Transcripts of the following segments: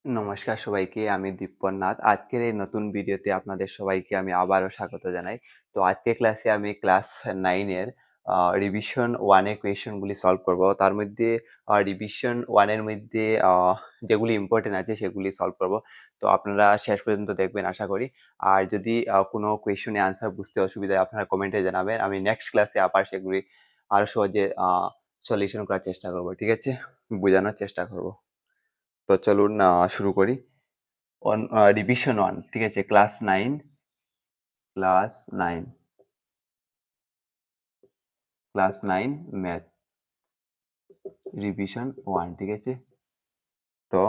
নমস্কার সবাইকে, আমি দীপ্পন নাথ। আজকের এই নতুন ভিডিওতে আপনাদের সবাইকে আমি আবারও স্বাগত জানাই। তো আজকের ক্লাসে আমি ক্লাস 9 এর রিভিশন 1 এর কোয়েশনগুলি সলভ করব। তার মধ্যে রিভিশন 1 এর মধ্যে যেগুলি ইম্পোর্টেন্ট আছে সেগুলি সলভ করব। তো আপনারা শেষ পর্যন্ত দেখবেন আশা করি। আর যদি কোনো কোয়েশনে আনসার বুঝতে অসুবিধা হয় আপনারা কমেন্টে জানাবেন। আমি নেক্সট ক্লাসে আবার সেগুলি আরো সহজে সলিউশন করার চেষ্টা করব। ঠিক আছে? বোঝানোর চেষ্টা করব। তো চলুন শুরু করি। রিভিশন 1, ঠিক আছে? ক্লাস 9 ম্যাথ রিভিশন 1, ঠিক আছে? তো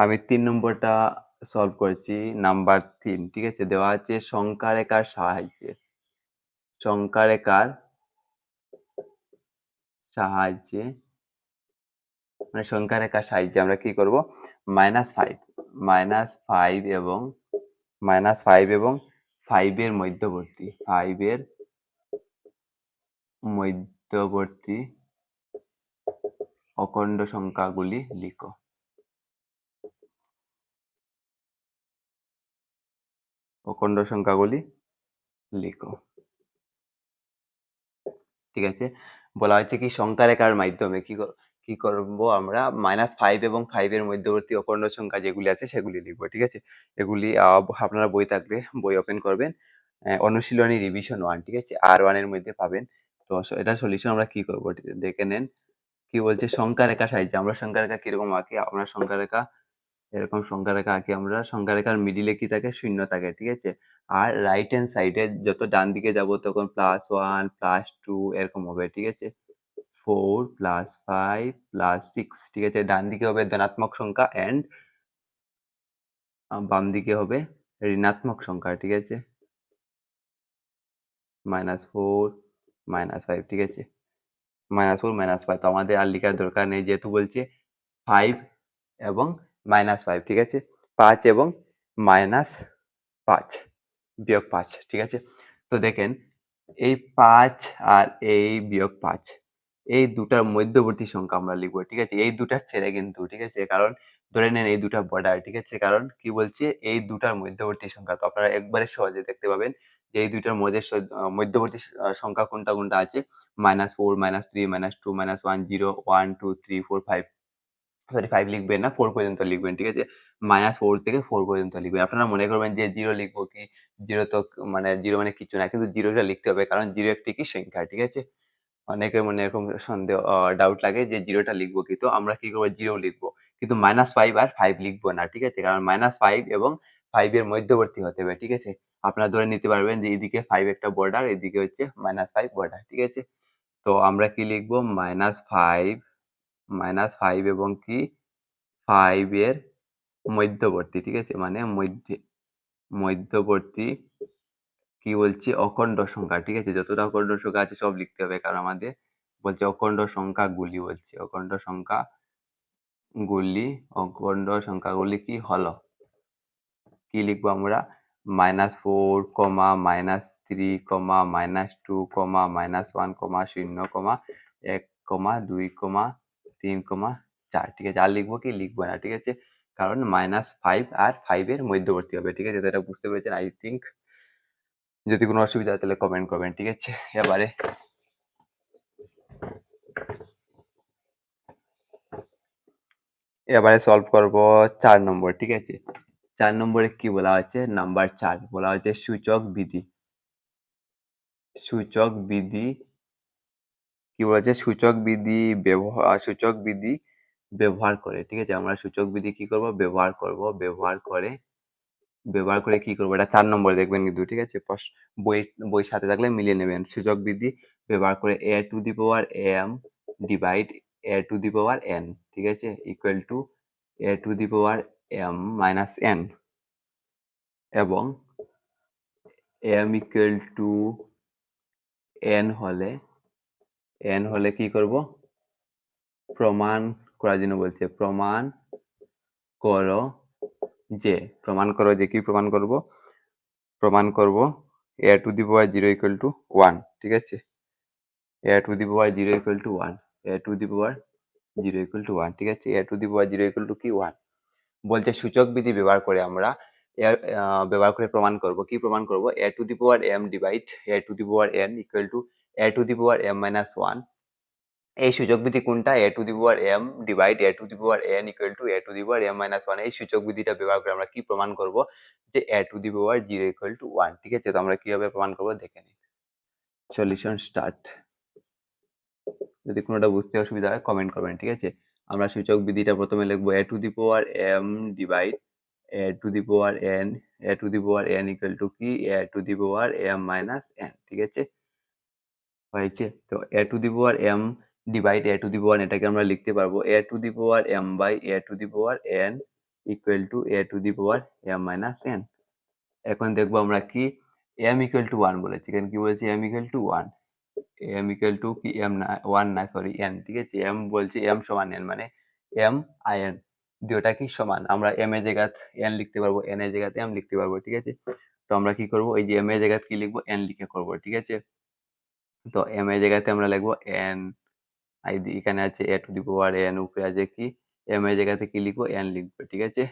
আমি 3 নম্বরটা সলভ করেছি, নাম্বার 3, ঠিক আছে? দেওয়া আছে সংখ্যা রেখার সাহায্যে সংখ্যা রেখার সাহায্যে আমরা কি করব? -5 এবং 5 এর মধ্যবর্তী অখণ্ড সংখ্যাগুলি লিখো। ঠিক আছে? বলা হয়েছে কি সংখ্যা রেখার মাধ্যমে কি করব আমরা? -5 এবং 5 এর মধ্যবর্তী অখণ্ড সংখ্যা যেগুলি আছে সেগুলি লিখব। ঠিক আছে? এগুলি আপনারা বই থাকলে বই ওপেন করবেন। অনুশীলনী রিভিশন 1, ঠিক আছে? R1 এর মধ্যে পাবেন। তো এটার সলিউশন আমরা কি করব? দেখে নেন। কি বলছে? সংখ্যা রেখার সাহায্যে। আমরা সংখ্যা রেখা কিরকম আঁকি? আমরা এরকম সংখ্যা রেখা আঁকি আমরা। সংখ্যা রেখার মিডিলে কি থাকে? শূন্য থাকে, ঠিক আছে? আর রাইট হ্যান্ড সাইডে যত ডান দিকে যাব তখন +1 +2 এরকম হবে, ঠিক আছে? 4 +5 +6, ঠিক আছে? ডান দিকে হবে ধনাত্মক সংখ্যা এন্ড বাম দিকে হবে ঋণাত্মক সংখ্যা, ঠিক আছে? -4 -5, ঠিক আছে? -4 -5 তো আমাদের আর লিখার দরকার নেই, যেহেতু বলছে 5 এবং -5, ঠিক আছে? 5 এবং -5 বিয়োগ 5, ঠিক আছে? তো দেখেন, এই 5 আর এই বিয়োগ 5 এই দুটার মধ্যবর্তী সংখ্যা আমরা লিখবো, ঠিক আছে? এই দুটার ছেড়ে কিন্তু, ঠিক আছে? কারণ ধরে নেন এই দুটা বর্ডার, ঠিক আছে? কারণ কি বলছে? এই দুটার মধ্যবর্তী সংখ্যা। তো আপনারা একবারে সহজে দেখতে পাবেন যে এই দুইটার মধ্যবর্তী সংখ্যা কোনটা আছে? -4 -3 -2 -1 0 1 2 3 4 5 সরি 5 লিখবেন না, 4 পর্যন্ত লিখবেন, ঠিক আছে? -4 থেকে 4 পর্যন্ত লিখবেন। আপনারা মনে করবেন যে 0 লিখবো কি? 0 তো 0 মানে কিছু না। কিন্তু 0 টা লিখতে হবে কারণ 0 একটি কি সংখ্যা, ঠিক আছে? অনেকের মনে এরকম সন্দেহ ডাউট লাগে যে 0 টা লিখবো কি? তো আমরা কি করব? 0 লিখবো। কিন্তু -5 আর 5 লিখবো না, ঠিক আছে? কারণ -5 এবং 5 এর মধ্যবর্তী হতে হবে, ঠিক আছে? আপনারা ধরে নিতে পারবেন যে এদিকে 5 একটা বর্ডার, এদিকে হচ্ছে -5 বর্ডার, ঠিক আছে? তো আমরা কি লিখবো? -5 এবং কি 5 এর মধ্যবর্তী, ঠিক আছে? মানে মধ্যবর্তী কি বলছি? অখণ্ড সংখ্যা, ঠিক আছে? যতটা অখণ্ড সংখ্যা আছে সব লিখতে হবে কারণ আমাদের বলছে অখণ্ড সংখ্যাগুলি বলছে। অখণ্ড সংখ্যাগুলি কি হলো? কি লিখবো আমরা? -4, -3, -2, -1, 0, 1, 2, 3, 4, ঠিক আছে? আর লিখবো কি? লিখবো না, ঠিক আছে? কারণ -5 আর 5 এর মধ্যবর্তী হবে, ঠিক আছে? তো এটা বুঝতে পেরেছেন আই থিংক। যদি কোনো অসুবিধা হয় তাহলে কমেন্ট করবেন, ঠিক আছে? এবারে সলভ করব 4 নম্বর, ঠিক আছে? 4 নম্বরে কি বলা হয়েছে? নাম্বার 4 বলা হয়েছে সূচক বিধি। কি বলেছে? সূচক বিধি ব্যবহার করে, ঠিক আছে? আমরা সূচক বিধি কি করব? ব্যবহার করব। ব্যবহার করে কি করব? এটা 4 নম্বরে দেখবেন কিন্তু, ঠিক আছে? বই সাথে থাকলে মিলিয়ে নেবেন। সূচক বিধি ব্যবহার করে a to the power m divide a to the power n, ঠিক আছে? Equal to a to the power m minus n এবং m ইকুয়াল টু n হলে কি করব? প্রমাণ করার জন্য বলছে। প্রমাণ করো যে কি প্রমাণ করব? প্রমাণ করব a to the power 0 equal to 1, ঠিক আছে? a to the power 0 equal to 1, a to the power 0 equal to 1, ঠিক আছে? a to the power 0 equal to কি? 1। বলছে সূচক বিধি ব্যবহার করে আমরা ব্যবহার করে প্রমাণ করব। কি প্রমাণ করব? a to the power m divide a to the power n equal to a to the power m minus 1। এই সূচক বিধি কোনটা? a to the power m divide a to the power n equal to a to the power m minus 1। এই সূচক বিধিটা ব্যবহার করে আমরা কি প্রমাণ করব? যে a to the power 0 equal to 1। ঠিক আছে, তো আমরা কিভাবে প্রমাণ করব দেখে নিই। Solution start. যদি কোনোটা বুঝতে অসুবিধা হয় কমেন্ট করবেন। ঠিক আছে, আমরা সূচক বিধিটা প্রথমে লিখবো a to the power m divide a to the power n, a to the power n equal to কি? a to the power m minus n। ঠিক আছে, হয়েছে। তো a to the power m divide a to the power, এটাকে আমরা লিখতে পারবো a to the power m by a to the power n equal to a to the power m minus n। এখন দেখবো আমরা কি m ইকুয়াল টু 1 বলেছি। এখানে কি বলেছি? m equal to 1। m equal to কি m না 1 না, সরি n। ঠিক আছে, m বলছি m সমান n, মানে m i n দুটোটা কি সমান। আমরা m এর জায়গায় n লিখতে পারবো, n এর জায়গায় m লিখতে পারবো। ঠিক আছে, তো আমরা কি করব? এই যে m এর জায়গায় কি লিখবো? n লিখে করব। ঠিক আছে, তো m এর জায়গাতে আমরা লিখবো n। এখানে আছে a to the power n, উপরে আছে কি m এর জায়গাতে কি লিখবো? n লিখবো। ঠিক আছে,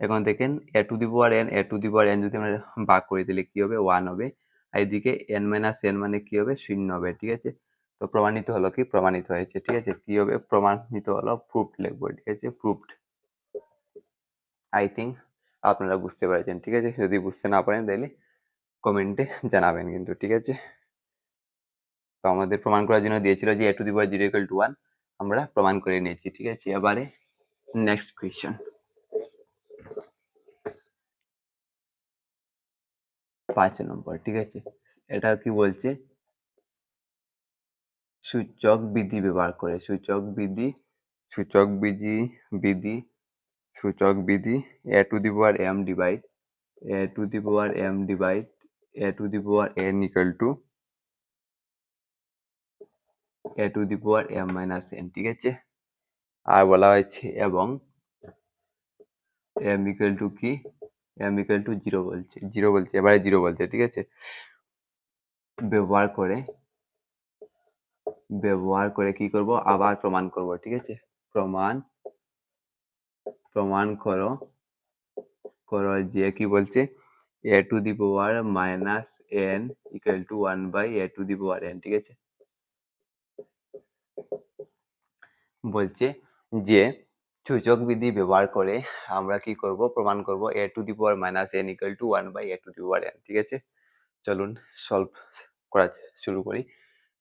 এখন দেখেন a to the power n, a to the power n যদি আমরা ভাগ করি তাহলে কি হবে? 1 হবে। আর এদিকে n মাইনাস n মানে কি হবে? 0 হবে। ঠিক আছে, তো প্রমাণিত হলো কি? প্রমাণিত হয়েছে। ঠিক আছে, কি হবে? প্রমাণিত হলো, প্রুফড লিখবো। ঠিক আছে, প্রুফড। আই থিঙ্ক আপনারা বুঝতে পেরেছেন। ঠিক আছে, যদি বুঝতে না পারেন তাহলে কমেন্টে জানাবেন কিন্তু। ঠিক আছে, তো আমাদের প্রমাণ করার জন্য দিয়েছিল যে a to the power 0 equal to 1, আমরা প্রমাণ করে নিয়েছি। ঠিক আছে, এবারে নেক্সট কোয়েশ্চেন 5 নম্বর। ঠিক আছে, এটা কি বলছে? সূচক বিধি ব্যবহার করে, সূচক বিধি, সূচক বিধি বিধি সূচক বিধি a to the power m divide a to the power m divide a to the power n equal to a to the power m minus n। ঠিক আছে, আর বলা হয়েছে এবং m ইকুয়াল টু কি? m ইকুয়াল টু 0 বলছে, 0 বলছে, এবারে 0 বলছে। ঠিক আছে, ব্যবহার করে, ব্যবহার করে কি করব? আবার প্রমাণ করব। ঠিক আছে, প্রমাণ, প্রমাণ করো, করো যে কি বলছে? a to the power minus n equal to 1 by a to the power n। ঠিক আছে, বলছে যে সূচক বিধি ব্যবহার করে আমরা কি করব? প্রমাণ করব a to the power minus n equal to 1 by a to the power n। ঠিক আছে, চলুন সলভ করা শুরু করি।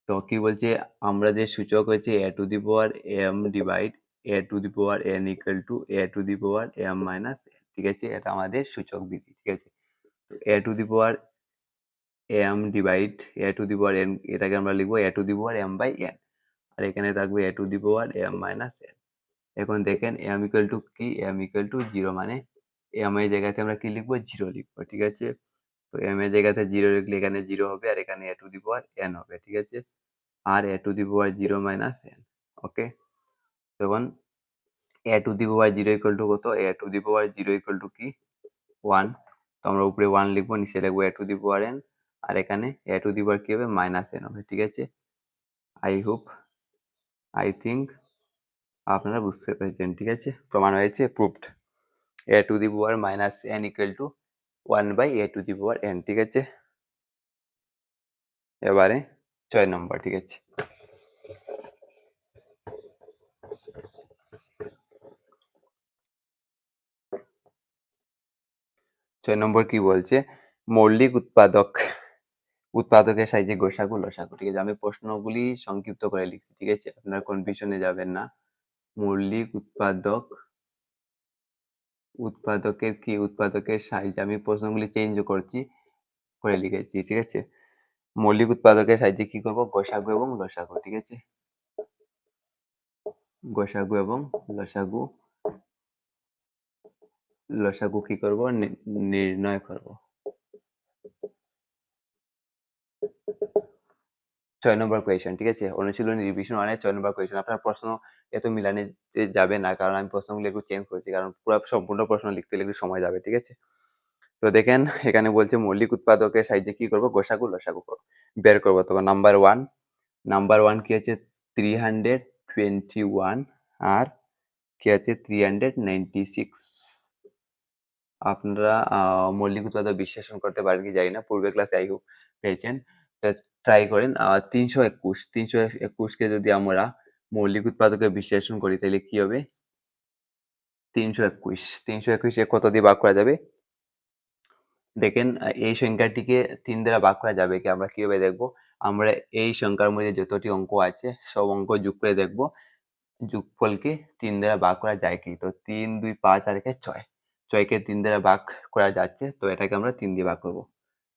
তো কি বলছে? আমরা যে সূচক হচ্ছে a to the power m divide a to the power n equal to a to the power m minus n। ঠিক আছে, এটা আমাদের সূচক বিধি। ঠিক আছে, তো a to the power m divide a to the power n, এটাকে আমরা লিখবো a to the power m by n, আর এখানে থাকবে a to the power m minus n। এখন দেখেন m ইকুয়াল টু কি? m ইকুয়াল টু 0, মানে m এর জায়গাতে আমরা কি লিখবো? 0 লিখবো। ঠিক আছে, তো m এর জায়গাতে 0 লিখলে এখানে 0 হবে, আর এখানে a to the power n হবে। ঠিক আছে, আর a to the power 0 minus n। ওকে, তখন a to the power 0 equal to কত? a to the power 0 equal to কি? 1। তো আমরা উপরে 1 লিখবো, নিচে লিখবো a to the power n, আর এখানে a টু দি পাওয়ার কি হবে? মাইনাস n হবে। ঠিক আছে, আই হোপ, আই থিঙ্ক আপনারা বুঝতে পেরেছেন। ঠিক আছে, প্রমাণ হয়েছে, proofed. a to the power minus n equal to 1 by a to the power n। ঠিক আছে, এবারে 6 নম্বর। ঠিক আছে, 6 নম্বর কি বলছে? মৌলিক উৎপাদক, উৎপাদকের সাহায্যে গোসাগু লসাগু। ঠিক আছে, আমি প্রশ্নগুলি সংক্ষিপ্ত করে লিখছি। ঠিক আছে, আপনারা কনফিউশনে যাবেন না। মৌলিক উৎপাদক, উৎপাদকের কি? উৎপাদকের সাহায্যে, আমি প্রশ্নগুলি চেঞ্জ করছি, করে লিখেছি। ঠিক আছে, মৌলিক উৎপাদকের সাহায্যে কি করব? গোসাগু এবং লসাগু। ঠিক আছে, গোসাগু এবং লসাগু, লসাগু কি করব? নির্ণয় করব। 6 নম্বর কোয়েশ্চেন। ঠিক আছে, অনুশীলনী রিভিশন 1 এর 6 নম্বর কোয়েশ্চেন। আপনার প্রশ্ন এত মিলানে যাবে না, কারণ আমি প্রশ্নগুলো একটু চেঞ্জ করেছি, কারণ পুরো সম্পূর্ণ প্রশ্ন লিখতে গেলে একটু সময় যাবে। ঠিক আছে, তো দেখেন এখানে বলছে মৌলিক উৎপাদকের সাহায্যে কি করব? গোসাগু লসাগু বের করব। তখন নাম্বার 1, নাম্বার 1 কি আছে? 321, আর কি আছে 396। আপনারা মৌলিক উৎপাদক বিশ্লেষণ করতে পারেন কি জানি না, পূর্বের ক্লাস যাই হোক পেয়েছেন। ট্রাই করেন। 321 কে যদি আমরা মৌলিক উৎপাদকে বিশ্লেষণ করি তাহলে কি হবে? 321 কত দিয়ে ভাগ করা যাবে? দেখেন এই সংখ্যাটিকে 3 দ্বারা ভাগ করা যাবে কি? আমরা কিভাবে দেখব? আমরা এই সংখ্যার মধ্যে যতটি অঙ্ক আছে সব অঙ্ক যোগ করে দেখব যোগফলকে 3 দ্বারা ভাগ করা যায় কি। তো 3 2 5 আর 1 6, 6 কে 3 দ্বারা ভাগ করা যাচ্ছে, তো এটাকে আমরা 3 দিয়ে ভাগ করব।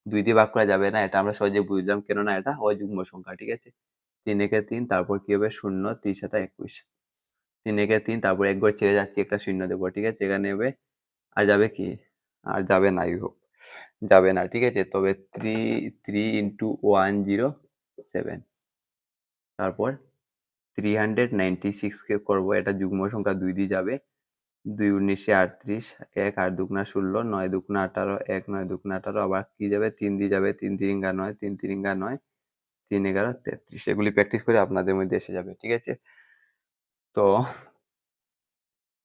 2 দিয়ে ভাগ করা যাবে না, এটা আমরা সহজে বুঝলাম, কেননা এটা অযুগ্ম সংখ্যা, ঠিক আছে। 3 একে 3, তারপর কি হবে 0, 3 7 21, 3 একে 3, তারপর এক ঘর ছেড়ে যাচ্ছে, একটা শূন্য দেবো, ঠিক আছে। এখানে হবে আর যাবে কি? আর যাবে না, যাবে না, ঠিক আছে। তবে 3 ইন্টু 107, তারপর 396 কে করবো, এটা যুগ্ম সংখ্যা, 2 দিয়ে যাবে, 2 19 38, 1 8 দুগুণা 16, 9 দুগুণা 18, 1 9 দুগুণা 18, আবার কি যাবে 3 দিয়ে যাবে, 3 3 9, 3 3 9, 3 11 33। এগুলি প্র্যাকটিস করে আপনাদের মধ্যে এসে যাবে, ঠিক আছে। তো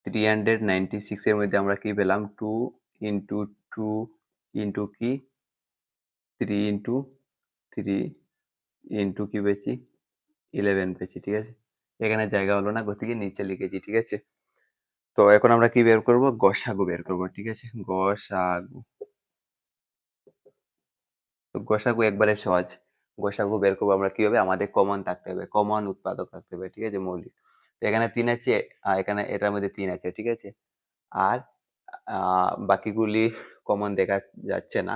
396 এর মধ্যে আমরা কি পেলাম? 2 ইন্টু 2 ইন্টু কি 3 ইন্টু 3 ইন্টু কি পেয়েছি 11 পেয়েছি, ঠিক আছে। এখানে জায়গা হলো না, গতিকে নিচে লিখেছি, ঠিক আছে। তো এখন আমরা কি বের করব? গসাগু বের করব, ঠিক আছে। গসাগু, তো গসাগু একবারে সহজ। গসাগু বের করবো আমরা কিভাবে? আমাদের কমন থাকতে হবে, কমন উৎপাদক থাকতে হবে, ঠিক আছে, মৌলিক। তো এখানে 3 আছে, এখানে এটার মধ্যে 3 আছে, ঠিক আছে। আর বাকিগুলি কমন দেখা যাচ্ছে না,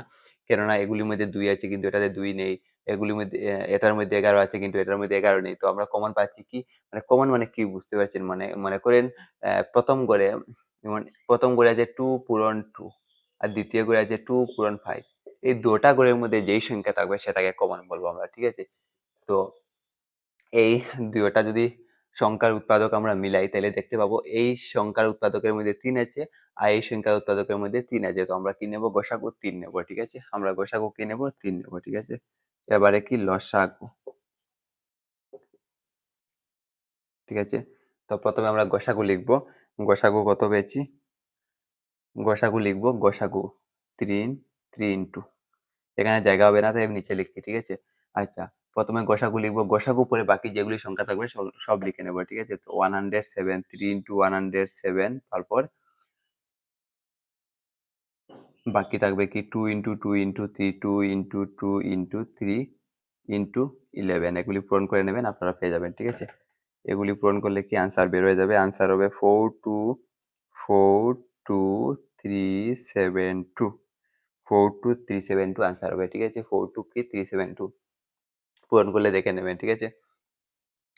কেননা এগুলির মধ্যে 2 আছে কিন্তু এটাতে 2 নেই। এগুলির মধ্যে এটার মধ্যে 11 আছে কিন্তু এটার মধ্যে 11 নেই। তো আমরা কমন পাচ্ছি কি? মানে কমন মানে কি বুঝতে পারছেন? মানে মনে করেন প্রথম ঘরে, যেমন প্রথম ঘরে আছে 2 পূরণ 2, আর দ্বিতীয় ঘরে আছে 2 পূরণ 5। এই দুটা ঘরের মধ্যে যেই সংখ্যা থাকবে সেটাকে কমন বলবো আমরা, ঠিক আছে। তো এই দুইটা যদি সংখ্যার উৎপাদক আমরা মিলাই তাহলে দেখতে পাবো এই সংখ্যার উৎপাদকের মধ্যে 3 আছে, আর এই সংখ্যার উৎপাদকের মধ্যে 3 আছে। তো আমরা কি নেব? গসাগু 3 নেব, ঠিক আছে। আমরা গসাগু কি নেব? 3 নেব, ঠিক আছে। এবারে কি লসাগু, ঠিক আছে। তো প্রথমে আমরা গসাগু লিখবো। গসাগু কত পেয়েছি? গসাগু লিখবো, গসাগু 3 3 ইন্টু, এখানে জায়গা হবে না তাই আমি নিচে লিখছি, ঠিক আছে। আচ্ছা, প্রথমে গসাগু লিখবো, গসাগু পরে বাকি যেগুলি সংখ্যা থাকবে সব লিখে নেবো, ঠিক আছে। তো 107, 3 ইন্টু 107, তারপর বাকি থাকবে কি 2 into 2 into 3, 2 into 2 into 3 into 11। এগুলি পূরণ করে নেবেন, আপনারা পেয়ে যাবেন, ঠিক আছে। এগুলি পূরণ করলে কি আনসার বের হয়ে যাবে? আনসার হবে 42372, 42372 আনসার হবে, ঠিক আছে। 42372 পূরণ করলে দেখে নেবেন, ঠিক আছে।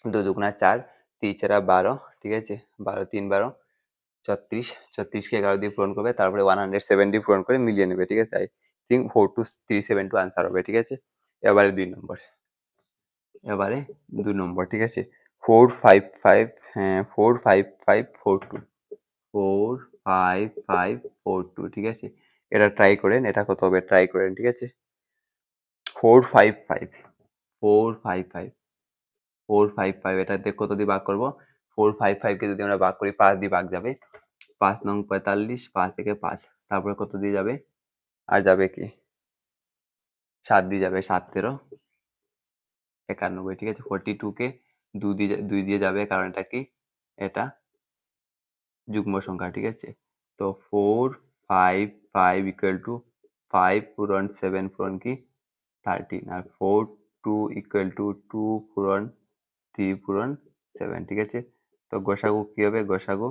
2 দুগুণা 4, 3 4 12, ঠিক আছে। 12 3 12 36, 36 কে 11 দিয়ে পূরণ করবে, তারপরে 107 দিয়ে পূরণ করে মিলিয়ে নেবে, ঠিক আছে। আই থিঙ্ক 42372 আনসার হবে, ঠিক আছে। এবারে 2 নম্বর, ঠিক আছে। 455, হ্যাঁ 45542, 45542, ঠিক আছে। এটা ট্রাই করেন, এটা কত হবে ট্রাই করেন, ঠিক আছে। 455, 455, 455, এটাতে কত দিয়ে ভাগ করবো? 455 কে যদি আমরা ভাগ করি 5 দিয়ে ভাগ যাবে, 5 নং 45, 5 থেকে 5, তারপরে কত দিয়ে যাবে? আর যাবে কি 7 দিয়ে যাবে, 7 13 91, ঠিক আছে। 42 কে 2 দিয়ে যাবে, কারণ এটা কি? এটা যুগ্ম সংখ্যা, ঠিক আছে। তো 455 ইকুয়াল টু 5 পূরণ 7 পূরণ কি 13, আর 42 ইকুয়াল টু 2 পূরণ 3 পূরণ 7, ঠিক আছে। তো গসাগু কি হবে? গসাগু,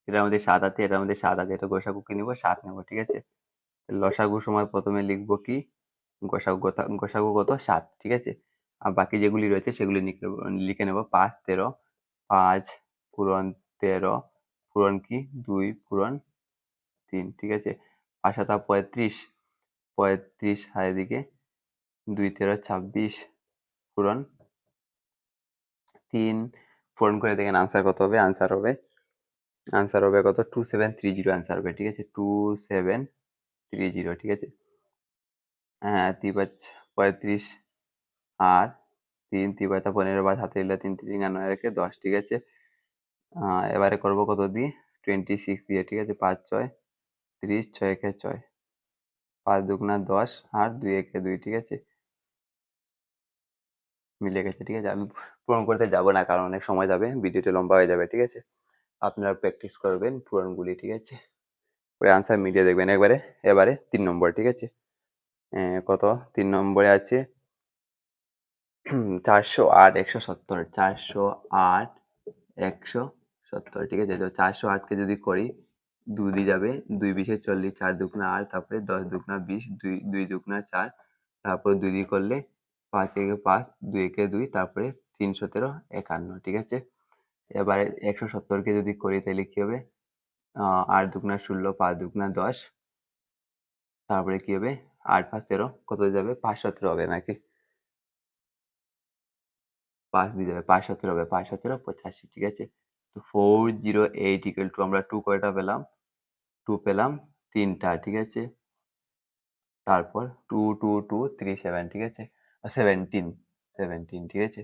এটার মধ্যে 7 আছে, এটার মধ্যে 7 আছে, এটা গসাগু কি নিব? 7 নেব, ঠিক আছে। লসাগু সময় প্রথমে লিখবো কি? গসাগু কত? 7, ঠিক আছে। আর বাকি যেগুলি রয়েছে সেগুলি লিখে নেব। 5 13, 5 পূরণ 13 পূরণ কি 2 পূরণ 3, ঠিক আছে। 5 7 35, 35 আর এদিকে 2 13 26 পূরণ 3 পূরণ করে দেখেন আনসার কত হবে? আনসার হবে কত? 2730 আনসার হবে, ঠিক আছে। 2730, ঠিক আছে। হ্যাঁ 3 5 35 আর 3 3 5 15, 5 হাতে দিলে 3 3 9 রেখে 10, ঠিক আছে। এবারে করব কত দিয়ে? 26 দিয়ে, ঠিক আছে? 5 6 30, 6 একে 6, 5 দুগুণা 10 আর 2 একে 2, ঠিক আছে? মিলে গেছে, ঠিক আছে? আমি পূরণ করতে যাব না, কারণ অনেক সময় যাবে, ভিডিওটা লম্বা হয়ে যাবে, ঠিক আছে? আপনারা প্র্যাকটিস করবেন পূরণগুলি, ঠিক আছে? পরে আনসার মিলিয়ে দেখবেন একবারে। এবারে 3 নম্বর, ঠিক আছে? কত? 3 নম্বরে আছে 408 170, 408 170, ঠিক আছে? তো 408 কে যদি করি, 2 দিয়ে যাবে, 2 বিশে 40, 4 দুগুণা 8, তারপরে 10 দুগুণা 20, 2 দুগুণা 4, তারপর 2 দিয়ে করলে 5 একে 5, 2 একে 2, তারপরে 3 17 51, ঠিক আছে? এবারে 170 কে যদি করি তাহলে কি হবে? 8 দুগুণা 16, 5 দুগুণা 10, তারপরে কি হবে? 8 5 13, কত যাবে? 5 17 হবে নাকি? 5 দিয়ে যাবে, 5 17 হবে, 5 17 85, ঠিক আছে? তো 408 ইকুয়াল টু আমরা 2 কয়টা পেলাম? 2 পেলাম 3টা, ঠিক আছে? তারপর 2 2 2 3 7, ঠিক আছে? 17 17, ঠিক আছে?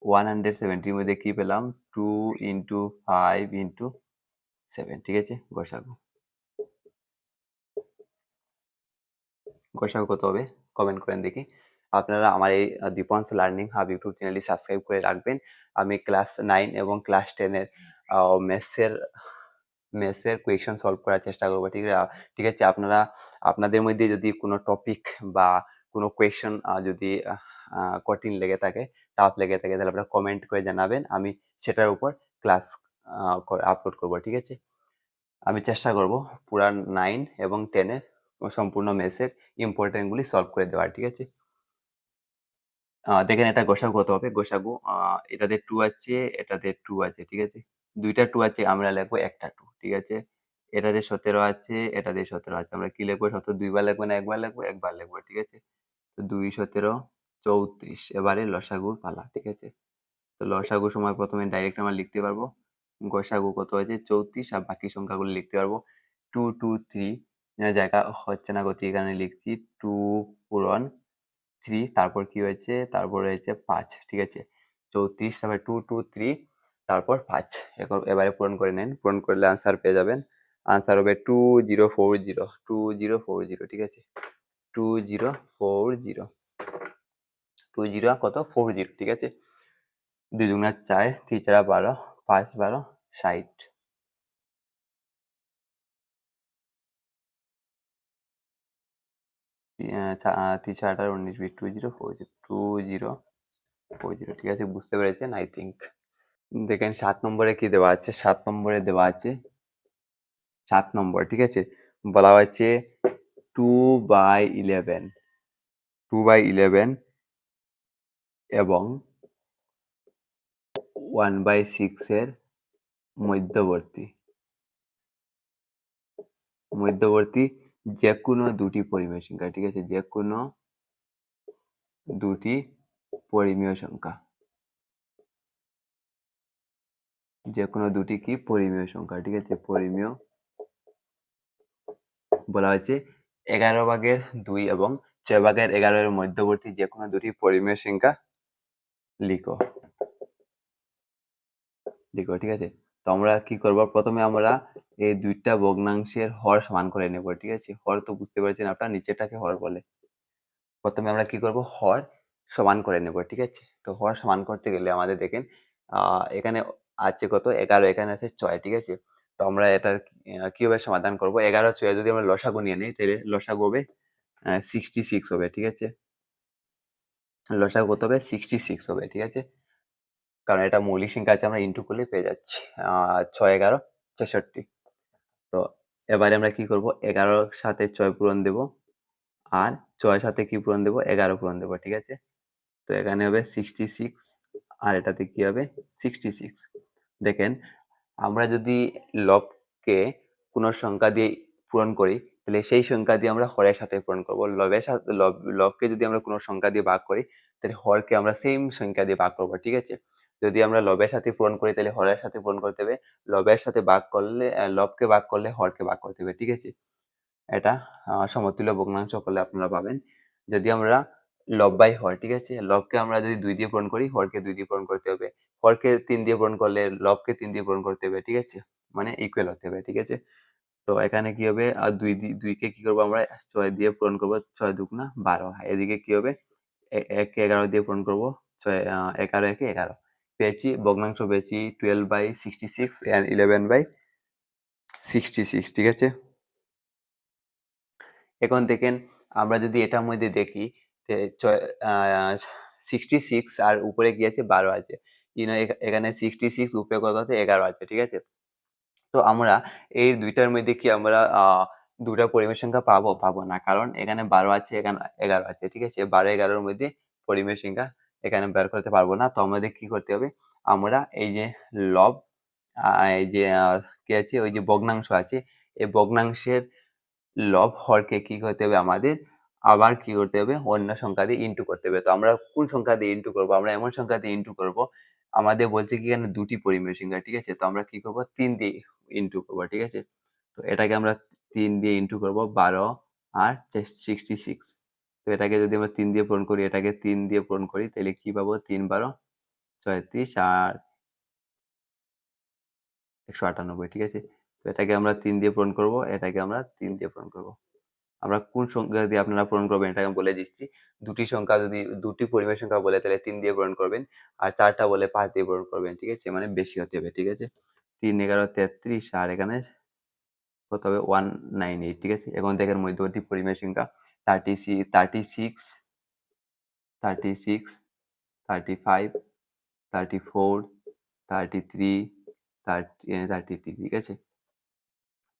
170 এর মধ্যে কি পেলাম? 2 ইনটু 5 ইনটু 7, ঠিক আছে? গসাগু গসাগু কত হবে? কমেন্ট করেন দেখি। আপনারা আমার এই দীপনস লার্নিং হাব ইউটিউব চ্যানেলটি সাবস্ক্রাইব করে রাখবেন। আমি ক্লাস 9 এবং ক্লাস 10 এর আ ম্যাথসের ম্যাথসের কোয়েকশন সলভ করার চেষ্টা করব, ঠিক আছে? ঠিক আছে? আপনারা আপনাদের মধ্যে যদি কোনো টপিক বা কোনো কোয়েকশন যদি কঠিন লেগে থাকে, টাফ লেগে থাকে, তাহলে আপনারা কমেন্ট করে জানাবেন। আমি সেটার উপর ক্লাস আপলোড করব, ঠিক আছে? আমি চেষ্টা করব পুরা 9 এবং 10 এর সম্পূর্ণ ম্যাথসের ইম্পোর্টেন্ট গুলি সলভ করে দেওয়ার, ঠিক আছে? দেখেন এটা গোসাগু কত হবে? গোসাগু এটাতে 2 আছে, এটাতে 2 আছে, ঠিক আছে? ২ টা 2 আছে, আমরা লিখবো একটা 2, ঠিক আছে? এটাতে 17 আছে, এটাতে 17 আছে। আমরা কি লিখবো? 17 2 বার লিখবো না 1 বার লিখবো? ১ বার লিখবো, ঠিক আছে? তো ২ 17 34, এবারে লসাগুর পালা, ঠিক আছে? তো লসাগুর সময় প্রথমে ডাইরেক্ট আমরা লিখতে পারবো। গসাগু কত হয়েছে? 34, আর বাকি সংখ্যাগুলো লিখতে পারবো। 2 2 3 জায়গা হচ্ছে না গতি, এখানে লিখছি 2 পূরণ 3, তারপর কি হয়েছে? তারপর হয়েছে 5, ঠিক আছে? 34, তারপর 2 2 3, তারপর 5। এবারে পূরণ করে নেন। পূরণ করলে আনসার পেয়ে যাবেন। আনসার হবে 2040, 2040, ঠিক আছে? 2040, 20 কত? 40, ঠিক আছে? 2 দুগুণা 4, 3 4 12, 5 12 60। 3 4 18 19 20, 2040, 2040, ঠিক আছে? বুঝতে পেরেছেন আই থিংক। দেখেন 7 নম্বরে কি দেওয়া আছে? 7 নম্বরে দেওয়া আছে 7 নম্বর, ঠিক আছে? বলা হয়েছে 2/11, 2/11 এবং 1/6 এর মধ্যবর্তী মধ্যবর্তী যেকোনো দুটি পরিমেয় সংখ্যা, ঠিক আছে? যেকোনো দুটি পরিমেয় সংখ্যা, যেকোনো দুটি কি? পরিমেয় সংখ্যা, ঠিক আছে? পরিমেয় বলা হয়েছে 11/2 এবং 6/11 এর মধ্যবর্তী যেকোনো দুটি পরিমেয় সংখ্যা লিখো, লিখো, ঠিক আছে? তো আমরা কি করব? প্রথমে আমরা এই দুইটা ভগ্নাংশের হর সমান করে নেব, ঠিক আছে? হর তো বুঝতে পেরেছেন আপনারা, নিচেরটাকে হর বলে। প্রথমে আমরা কি করব? হর সমান করে নেব, ঠিক আছে? তো হর সমান করতে গেলে আমাদের দেখেন এখানে আছে কত? 11, এখানে আছে 6, ঠিক আছে? তো আমরা এটার কিভাবে সমাধান করব? 11 6 যদি আমরা লসাগু নিয়ে নেই, তাহলে লসাগু হবে 66 হবে, ঠিক আছে? লসাগু কত হবে? 66 হবে, ঠিক আছে? কারণ এটা মৌলিক সংখ্যা আছে, আমরা ইনটু করলে পেয়ে যাচ্ছি 6 11 66। তো এবারে আমরা কি করব? 11 র সাথে 6 পূরণ দেব, আর 6 সাথে কি পূরণ দেব? 11 পূরণ দেব, ঠিক আছে? তো এখানে হবে 66, আর এটাতে কি হবে? 66। দেখেন আমরা যদি লবকে কোনো সংখ্যা দিয়ে পূরণ করি, তাহলে সেই সংখ্যা দিয়ে আমরা হরের সাথে পূরণ করব। লবের সাথে লবকে যদি আমরা কোনো সংখ্যা দিয়ে ভাগ করি, তাহলে হরকে আমরা সেম সংখ্যা দিয়ে ভাগ করব, ঠিক আছে? যদি আমরা লবের সাথে পূরণ করি, তাহলে হরের সাথে পূরণ করতে হবে। লবের সাথে ভাগ করলে লবকে ভাগ করলে হরকে ভাগ করতে হবে, ঠিক আছে? এটা সমতুল্য ভগ্নাংশ করলে আপনারা পাবেন। যদি আমরা লব বাই হর, ঠিক আছে? লবকে আমরা যদি ২ দিয়ে পূরণ করি, হরকে ২ দিয়ে পূরণ করতে হবে। হরকে ৩ দিয়ে পূরণ করলে লবকে ৩ দিয়ে পূরণ করতে হবে, ঠিক আছে? মানে ইকুয়াল হতে হবে, ঠিক আছে? তো এখানে কি হবে? ২ কে কি করব আমরা? ৬ দিয়ে পূরণ করব। ৬ দুগুণা ১২। এদিকে কি হবে? ১ কে ১১ দিয়ে পূরণ করব। ৬ ১১ একে ১১। পেয়েছি ভগ্নাংশ পেয়েছি 12/66 and 11/66, ঠিক আছে? এখন দেখেন আমরা যদি এটার মধ্যে দেখি যে 66 আর উপরে কি আছে? ১২ আছে। এখানে 66 উপরে কত আছে? ১১ আছে, ঠিক আছে? তো আমরা এই ২ টার মধ্যে কি আমরা ২ টা পরিমেয় সংখ্যা পাবো? পাবো না। কারণ এখানে ১২ আছে, এখানে ১১ আছে। ঠিক আছে? ১২, ১১ র মধ্যে পরিমেয় সংখ্যা এখানে বের করতে পারবো না। তো আমাদের কি করতে হবে? আমরা এই যে লব এই যে কি আছে? ওই যে ভগ্নাংশ আছে, এই ভগ্নাংশের লব হরকে কি করতে হবে আমাদের? আবার কি করতে হবে? অন্য সংখ্যা দিয়ে ইনটু করতে হবে। তো আমরা কোন সংখ্যা দিয়ে ইনটু করব? আমরা এমন সংখ্যা দিয়ে ইনটু করব, আমাদের বলছে কি এখানে ২ টি পরিমেয় সংখ্যা, ঠিক আছে? তো আমরা কি করব? ৩ দিয়ে ইনটু করব, ঠিক আছে? তো এটাকে আমরা ৩ দিয়ে ইনটু করব ১২ আর 66। তো এটাকে যদি আমরা ৩ দিয়ে পূরণ করি, এটাকে ৩ দিয়ে পূরণ করি, তাহলে কি পাবো? ৩ × ১২ ৩৬ আর ১৯৮, ঠিক আছে? তো এটাকে আমরা ৩ দিয়ে পূরণ করব, এটাকে আমরা ৩ দিয়ে পূরণ করব। আমরা কোন সংখ্যা দিয়ে আপনারা পূরণ করবেন এটা আমি বলে দিচ্ছি। ২ টি সংখ্যা যদি ২ টি পরিমেয় সংখ্যা বলে তাহলে ৩ দিয়ে পূরণ করবেন। আর ৪ টা বলে ৫ দিয়ে পূরণ করবেন। ঠিক আছে? মানে বেশি হতে হবে। ঠিক আছে? ৩ × ১১ ৩৩ আর এখানে কত হবে? 198, ঠিক আছে? এখন দেখেন মধ্যবর্তী পরিমেয় সংখ্যা 36, 36, 35, 34, 33, 33, ঠিক আছে?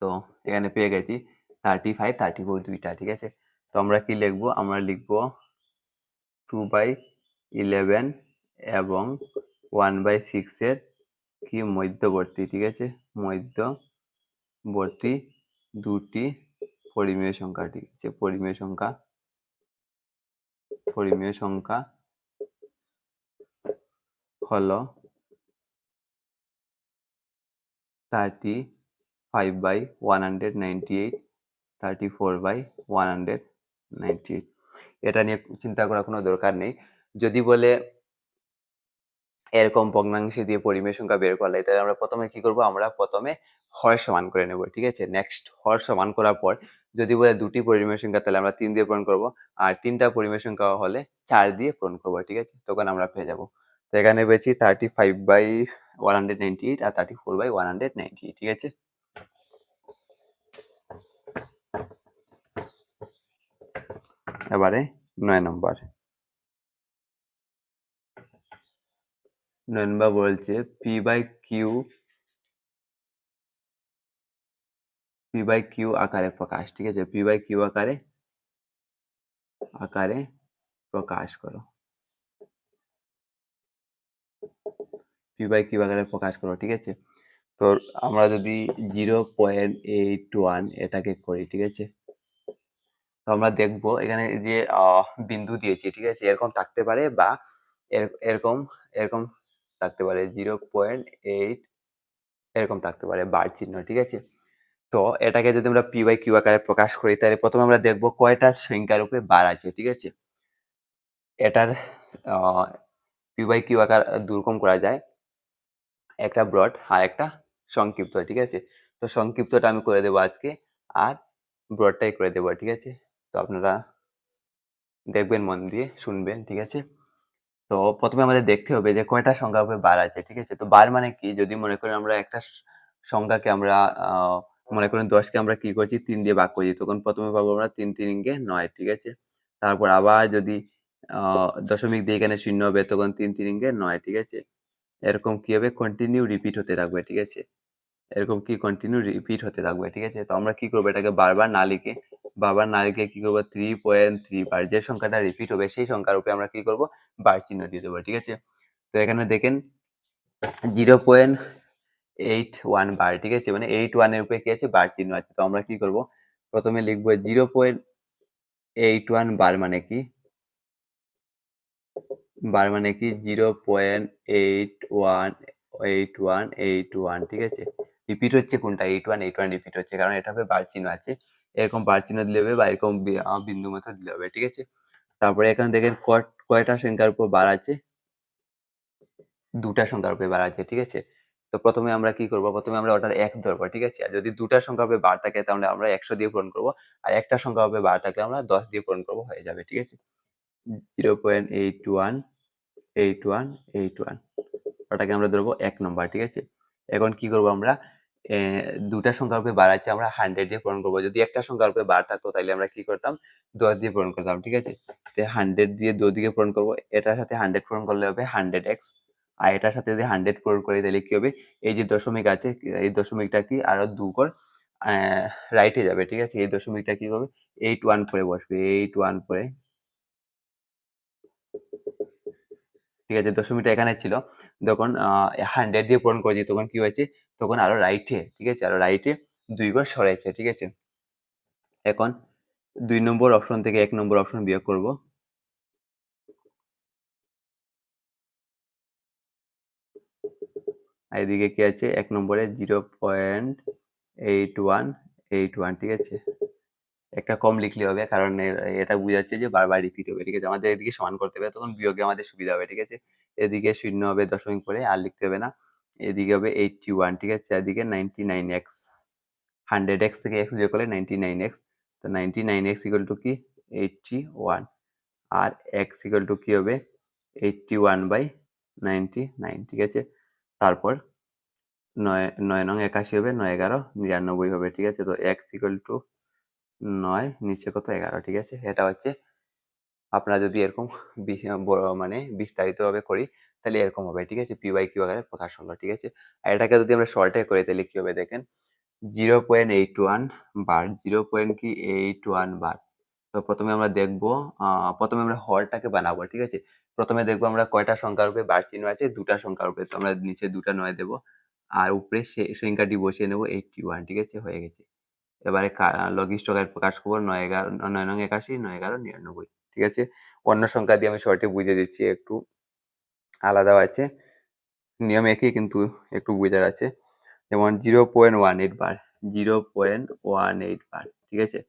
তো এখানে পেয়ে গেছি 35, 34 ২ টা, ঠিক আছে? তো আমরা কি লিখবো? আমরা লিখবো 2/11 এবং 1/6 এর কি মধ্যবর্তী, ঠিক আছে? মধ্যবর্তী দুটি পরিমেয় সংখ্যা, ঠিক আছে? পরিমেয় সংখ্যা হলো 35/198, 34/198। এটা নিয়ে চিন্তা করার কোনো দরকার নেই। যদি বলে এরকম ভগ্নাংশ দিয়ে পরিমেয় সংখ্যা বের করলে, তাহলে আমরা প্রথমে কি করব? আমরা প্রথমে হর সমান করে নেব, ঠিক আছে? নেক্সট হর সমান করার পর যদি বলে দুটি পরিমেয় সংখ্যা, তাহলে আমরা ৩ দিয়ে পূরণ করব। আর ৩ টা পরিমেয় সংখ্যা হলে ৪ দিয়ে পূরণ করব, ঠিক আছে? তখন আমরা পেয়ে যাব। তো এখানে পেয়েছি 35/198 আর 34/198, ঠিক আছে? এবারে ৯ নম্বর। ৯ নম্বর বলছে P/Q আকারে প্রকাশ, ঠিক আছে? P/Q আকারে প্রকাশ করো। P/Q আকারে প্রকাশ করো, ঠিক আছে? তো আমরা যদি 0.81 এটাকে করি, ঠিক আছে? তো আমরা দেখব এখানে যে বিন্দু দিয়েছি, ঠিক আছে? এরকম থাকতে পারে বা এরকম এরকম থাকতে পারে। 0.8 এরকম থাকতে পারে বার চিহ্ন, ঠিক আছে? তো এটাকে যদি আমরা P/Q আকারে প্রকাশ করি, তাহলে প্রথমে আমরা দেখব কয়টা সংখ্যার উপরে বার আছে, ঠিক আছে? এটার আ P/Q আকার দুরকম করা যায়। একটা ব্রড আর একটা সংক্ষিপ্ত, ঠিক আছে? তো সংক্ষিপ্তটা আমি করে দেবো আজকে, আর ব্রডটাই করে দেবো, ঠিক আছে? তো আপনারা দেখবেন, মন দিয়ে শুনবেন, ঠিক আছে? তো প্রথমে আমাদের দেখতে হবে যে কয়টা সংখ্যার উপরে বার আছে, ঠিক আছে? তো বার মানে কি? যদি মনে করেন আমরা একটা সংখ্যাকে আমরা আ মনে করেন ১০ কে আমরা কি করছি? ৩ দিয়ে ভাগ করেছি। তখন প্রথমে পাবো আমরা ৩ ৩ কে ৯, ঠিক আছে? তারপর আবার যদি আ দশমিক দিয়ে এখানে শূন্য হবে, তখন ৩ ৩ কে ৯, ঠিক আছে? এরকম কি হবে? কন্টিনিউ রিপিট হতে থাকবে, ঠিক আছে? এরকম কি কন্টিনিউ রিপিট হতে থাকবে, ঠিক আছে? তো আমরা কি করবো? এটাকে বারবার না লিখে কি করবো? 3.3 বার যে সংখ্যাটা রিপিট হবে সেই সংখ্যার উপরে আমরা কি করবো? বার চিহ্ন দিয়ে দেবো, ঠিক আছে? তো এখানে দেখেন 0.81 বার, ঠিক আছে? মানে 81 এর উপরে কি আছে? বার চিহ্ন আছে। তো আমরা কি করবো? প্রথমে লিখবো 0.81 বার মানে কি? বার মানে কি? 0.818181, ঠিক আছে? রিপিট হচ্ছে কোনটা? 81 রিপিট হচ্ছে, কারণ এটা হবে বার চিহ্ন আছে। এরকম বার চিহ্ন দিলে হবে বা এরকম বিন্দু মতো দিলে হবে, ঠিক আছে? তারপরে এখানে দেখেন কয়টা সংখ্যার উপর বার আছে? ২ টা সংখ্যার উপরে বার আছে, ঠিক আছে? তো প্রথমে আমরা কি করব? প্রথমে আমরা ওটার ১ ধরবো, ঠিক আছে? আর যদি ২ টা সংখ্যার উপরে বার থাকে তাহলে আমরা ১০০ দিয়ে পূরণ করব। আর একটা সংখ্যার উপরে বার থাকলে আমরা ১০ দিয়ে পূরণ করব, হয়ে যাবে, ঠিক আছে? 0.818181 ওটাকে আমরা ধরবো ১ নম্বর, ঠিক আছে? এখন কি করব আমরা? ২ টা সংখ্যার উপরে বার আছে, আমরা 100 দিয়ে পূরণ করব। যদি একটা সংখ্যার উপরে বার থাকতো তাইলে আমরা কি করতাম? ১০ দিয়ে পূরণ করতাম, ঠিক আছে? তো 100 দিয়ে ২ দিকে পূরণ করব। এটার সাথে 100 পূরণ করলে হবে 100x। আর এটার সাথে যদি 100 পূরণ করি তাহলে কি হবে? এই যে দশমিক আছে, এই দশমিকটা কি আরো ২ ঘর অ্যা রাইটে যাবে, ঠিক আছে? এই দশমিকটা কি হবে? 81 পরে বসবে। 81 পরে, ঠিক আছে? দশমিকটা এখানে ছিল। যখন 100 দিয়ে পূরণ করেছি তখন কি হয়েছে? তখন আরো রাইটে, ঠিক আছে? আরো রাইটে ২ ঘর সরাইছে, ঠিক আছে? এখন ২ নম্বর অপশন থেকে ১ নম্বর অপশন বিয়োগ করব। আর এদিকে কি আছে? ১ নম্বরে 0.8181, ঠিক আছে? একটা কম লিখলে হবে, কারণ এটা বুঝাচ্ছে যে বারবার রিপিট হবে, ঠিক আছে? আমাদের এদিকে সমান করতে হবে, তখন বিয়োগে আমাদের সুবিধা হবে, ঠিক আছে? এদিকে শূন্য হবে দশমিক পরে, আর লিখতে হবে না। এদিকে হবে 81, ঠিক আছে? এদিকে 99x। 100x থেকে x বিয়োগ করলে 99x। তো 99x ইকুয়াল টু কি? 81। আর x ইকুয়াল টু কি হবে? 81/99, ঠিক আছে? তারপর ৯ নং ৮১ হবে, ৯ ১১ ৯৯ হবে, ঠিক আছে? তো x ইকুয়াল টু ৯, নিচে কত? ১১, ঠিক আছে? এটা হচ্ছে আপনারা যদি এরকম মানে বিস্তারিতভাবে করি তাহলে এরকম হবে, ঠিক আছে? p বাই q আকারে প্রকাশ হলো, ঠিক আছে? আর এটাকে যদি আমরা শর্টে করি তাহলে কি হবে দেখেন? 0.81 বার, 0.81 বার। তো প্রথমে আমরা দেখব, প্রথমে আমরা হরটাকে বানাবো, ঠিক আছে? প্রথমে দেখবো আমরা কয়টা সংখ্যার উপরে বার চিহ্ন আছে? ২ টা সংখ্যার উপরে। তো আমরা নিচে ২ টা ৯ দেব। আর উপরে সংখ্যাটি বসিয়ে নেব 81, ঠিক আছে? হয়ে গেছে। এবারে লঘিষ্ঠ আকারে প্রকাশ করব ৯ নং ৮১, ৯ ১১ ৯৯, ঠিক আছে? অন্য সংখ্যা দিয়ে আমি শর্টে বুঝিয়ে দিচ্ছি, একটু আলাদাও আছে। নিয়ম একই কিন্তু একটু বুঝার আছে। যেমন 0.18 বার, 0.18 বার, ঠিক আছে?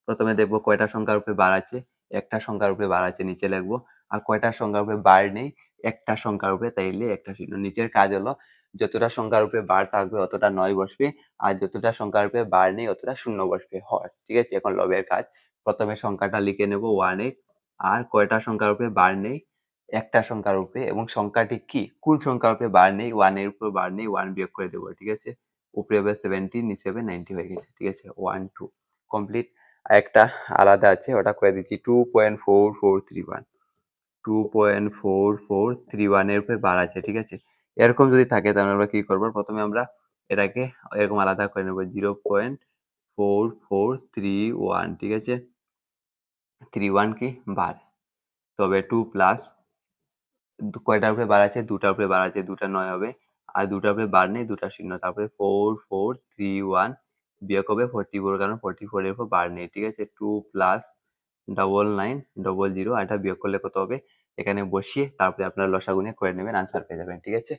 প্রথমে দেখবো কয়টা সংখ্যার উপরে বার আছে? একটা সংখ্যার উপরে বার আছে, নিচে লিখবো। আর কয়টা সংখ্যার উপরে বার নেই? একটা সংখ্যার উপরে, তাইলে একটা শূন্য। নিচের কাজ হলো যতটা সংখ্যার উপরে বার থাকবে অতটা ৯ বসবে, আর যতটা সংখ্যার উপরে বার নেই অতটা শূন্য বসবে, হর, ঠিক আছে? এখন লবের কাজ। প্রথমে সংখ্যাটা লিখে নেব 18, আর কয়টা সংখ্যার উপরে বার নেই? একটা সংখ্যার উপরে, এবং সংখ্যাটি কি? কোন সংখ্যার উপরে বার নেই? 1 এর উপর বার নেই, 1 বিয়োগ করে দেবো, ঠিক আছে? উপরে হবে 70, নিচে হবে 90, হয়ে গেছে, ঠিক আছে? 1 2 কমপ্লিট। আরেকটা আলাদা আছে, ওটা করে দিচ্ছি 2.4431। 2.4431 এর উপরে বার আছে, ঠিক আছে? এরকম যদি থাকে তাহলে আমরা কি করবো? প্রথমে আমরা এটাকে এরকম আলাদা করে নেবো, 0.4431, ঠিক আছে? 31 কি? বার। তবে 2 প্লাস কয়টার উপরে বার আছে? 2টার উপরে বার আছে, 2টা 9 হবে। আর 2টার উপরে বার নেই, 2টা শূন্য। তারপরে 4431 বিয়োগ হবে 44, কারণ 44 এর উপর বার নেই, ঠিক আছে? 2 প্লাস 9900, আর এটা বিয়োগ করলে কত হবে? এখানে বসিয়ে তারপরে আপনারা লসাগু নিয়ে করে নেবেন, আনসার পেয়ে যাবেন, ঠিক আছে?